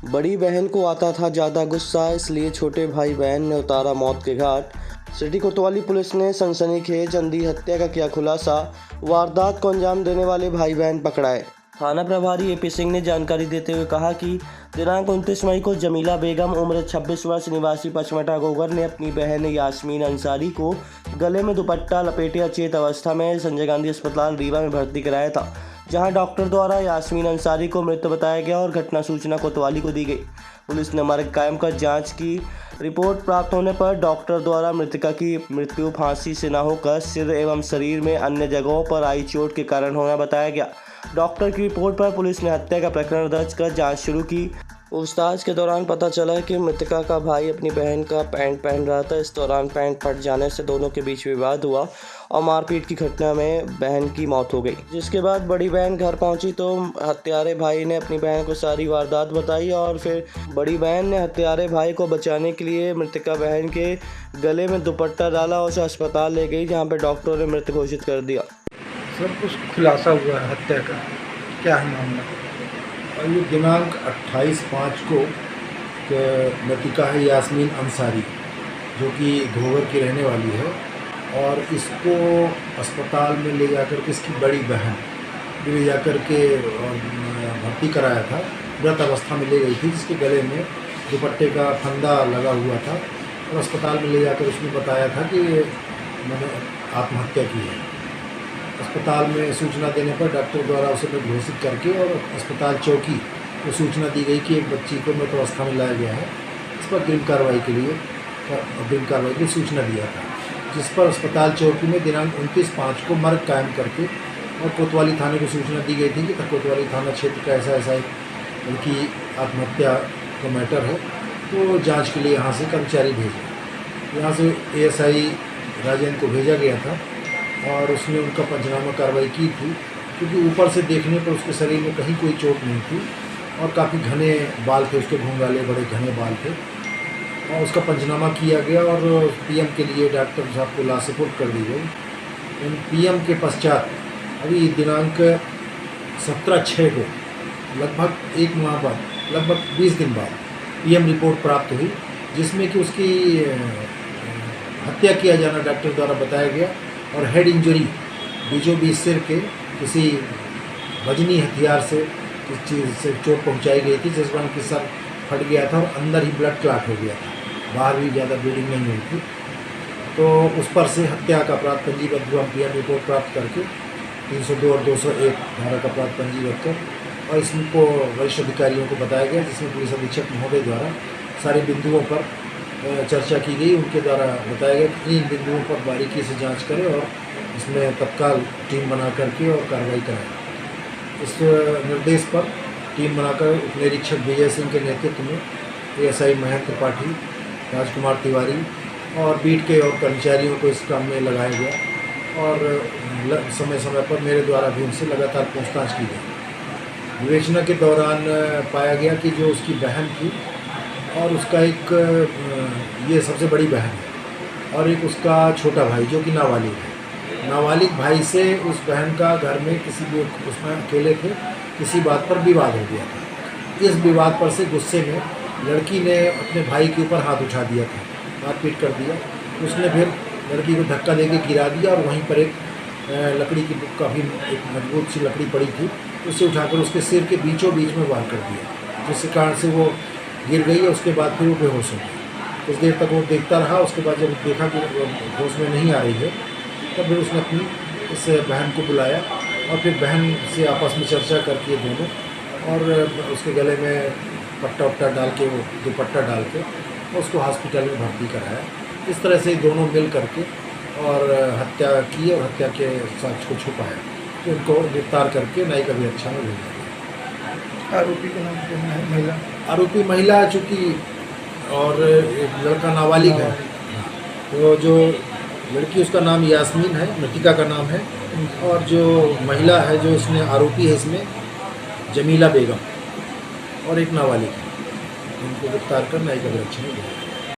बड़ी बहन को आता था ज़्यादा गुस्सा, इसलिए छोटे भाई बहन ने उतारा मौत के घाट। सिटी कोतवाली पुलिस ने सनसनीखेज अंधी हत्या का किया खुलासा। वारदात को अंजाम देने वाले भाई बहन पकड़ाए। थाना प्रभारी एपी सिंह ने जानकारी देते हुए कहा कि दिनांक 29 मई को जमीला बेगम उम्र 26 वर्ष निवासी पचमटा गोगर ने अपनी बहन यास्मीन अंसारी को गले में दुपट्टा लपेटे अचेत अवस्था में संजय गांधी अस्पताल रीवा में भर्ती कराया था, जहां डॉक्टर द्वारा यास्मीन अंसारी को मृत बताया गया और घटना सूचना कोतवाली को दी गई। पुलिस ने मर्ग कायम कर जांच की। रिपोर्ट प्राप्त होने पर डॉक्टर द्वारा मृतका की मृत्यु फांसी से न होकर सिर एवं शरीर में अन्य जगहों पर आई चोट के कारण होना बताया गया। डॉक्टर की रिपोर्ट पर पुलिस ने हत्या का प्रकरण दर्ज कर जांच शुरू की। पूछताछ के दौरान पता चला कि मृतका का भाई अपनी बहन का पैंट पहन रहा था। इस दौरान पैंट फट जाने से दोनों के बीच विवाद हुआ और मारपीट की घटना में बहन की मौत हो गई। जिसके बाद बड़ी बहन घर पहुंची तो हत्यारे भाई ने अपनी बहन को सारी वारदात बताई और फिर बड़ी बहन ने हत्यारे भाई को बचाने के लिए मृतका बहन के गले में दुपट्टा डाला और उसे अस्पताल ले गई, जहाँ पर डॉक्टरों ने मृत घोषित कर दिया। सब कुछ खुलासा हुआ है हत्या का, क्या है मामला? और ये दिनांक 28/5 को मृतिका है यास्मीन अंसारी, जो कि घोगर की रहने वाली है, और इसको अस्पताल में ले जाकर के इसकी बड़ी बहन ले जाकर के भर्ती कराया था। मृत अवस्था में ले गई थी, जिसके गले में दुपट्टे का फंदा लगा हुआ था, और अस्पताल में ले जाकर उसने बताया था कि मैंने आत्महत्या की है। अस्पताल में सूचना देने पर डॉक्टर द्वारा उसे घोषित करके और अस्पताल चौकी को सूचना दी गई कि एक बच्ची को मृत अवस्था में लाया गया है। इस पर अग्रिम कार्रवाई की सूचना दिया था, जिस पर अस्पताल चौकी में दिनांक 29/5 को मर्ग कायम करके और कोतवाली थाने को सूचना दी गई थी कि कोतवाली थाना क्षेत्र का ऐसा एक उनकी आत्महत्या का मैटर है, तो जाँच के लिए यहाँ से कर्मचारी भेजे। यहाँ से ASI राजेंद्र को भेजा गया था और उसने उनका पंचनामा कार्रवाई की थी, क्योंकि ऊपर से देखने पर उसके शरीर में कहीं कोई चोट नहीं थी और काफ़ी घने बाल थे, उसके घूंघाले बड़े घने बाल थे, और उसका पंचनामा किया गया और PM के लिए डॉक्टर साहब को लाश सुपुर्द कर दी गई। PM के पश्चात अभी दिनांक 17/6 को लगभग 1 माह बाद, लगभग 20 दिन बाद PM रिपोर्ट प्राप्त हुई, जिसमें कि उसकी हत्या किया जाना डॉक्टर द्वारा बताया गया और हेड इंजरी बीचों बीच सिर के किसी वजनी हथियार से किस चीज़ से चोट पहुंचाई गई थी, जिस कारण कि सर फट गया था और अंदर ही ब्लड क्लॉट हो गया था, बाहर भी ज़्यादा ब्लीडिंग नहीं हुई थी। तो उस पर से हत्या का अपराध पंजीबद्ध हुआ। PM रिपोर्ट प्राप्त करके 302 और 201 धारा का अपराध पंजीबद्ध कर और इसको वरिष्ठ अधिकारियों को बताया गया, जिसमें पुलिस अधीक्षक महोदय द्वारा सारे बिंदुओं पर चर्चा की गई। उनके द्वारा बताया गया कि इन बिंदुओं पर बारीकी से जांच करें और इसमें तत्काल टीम बना करके और कार्रवाई कराएं। इस निर्देश पर टीम बनाकर उप निरीक्षक विजय सिंह के नेतृत्व में ASI महेंद्र त्रिपाठी, राजकुमार तिवारी और बीट के और कर्मचारियों को इस काम में लगाया गया और समय समय पर मेरे द्वारा भी उनसे लगातार पूछताछ की गई। विवेचना के दौरान पाया गया कि जो उसकी बहन थी और उसका एक ये सबसे बड़ी बहन है और एक उसका छोटा भाई जो कि नाबालिग है। नाबालिग भाई से उस बहन का घर में किसी भी उसमें अकेले थे, किसी बात पर विवाद हो गया था। इस विवाद पर से गुस्से में लड़की ने अपने भाई के ऊपर हाथ उठा दिया था, मारपीट कर दिया। उसने फिर लड़की को धक्का देके गिरा दिया और वहीं पर एक लकड़ी की काफ़ी एक मजबूत सी लकड़ी पड़ी थी, उससे उठाकर उसके सिर के बीचों बीच में वार कर दिया, जिसके कारण से वो गिर गई है। उसके बाद फिर वो बेहोश हो गई। कुछ देर तक वो देखता रहा। उसके बाद जब देखा कि होश में नहीं आ रही है, तब फिर उसने अपनी इस बहन को बुलाया और फिर बहन से आपस में चर्चा करके दोनों और उसके गले में पट्टा वट्टा डाल के, वो दुपट्टा डाल के उसको हॉस्पिटल में भर्ती कराया। इस तरह से दोनों मिल करके और हत्या की और हत्या के साक्ष्य को छुपाया, तो उनको गिरफ्तार करके न्यायिक अभिरक्षा में भेजा गया। आरोपी का नाम क्या है? महिला आरोपी महिला है चूँकि, और एक लड़का नाबालिग है। तो जो लड़की उसका नाम यास्मीन है, मृतिका का नाम है, और जो महिला है जो इसमें आरोपी है इसमें जमीला बेगम और एक नाबालिग है। उनको गिरफ्तार कर न्यायिक अभिरक्षा में भेजा।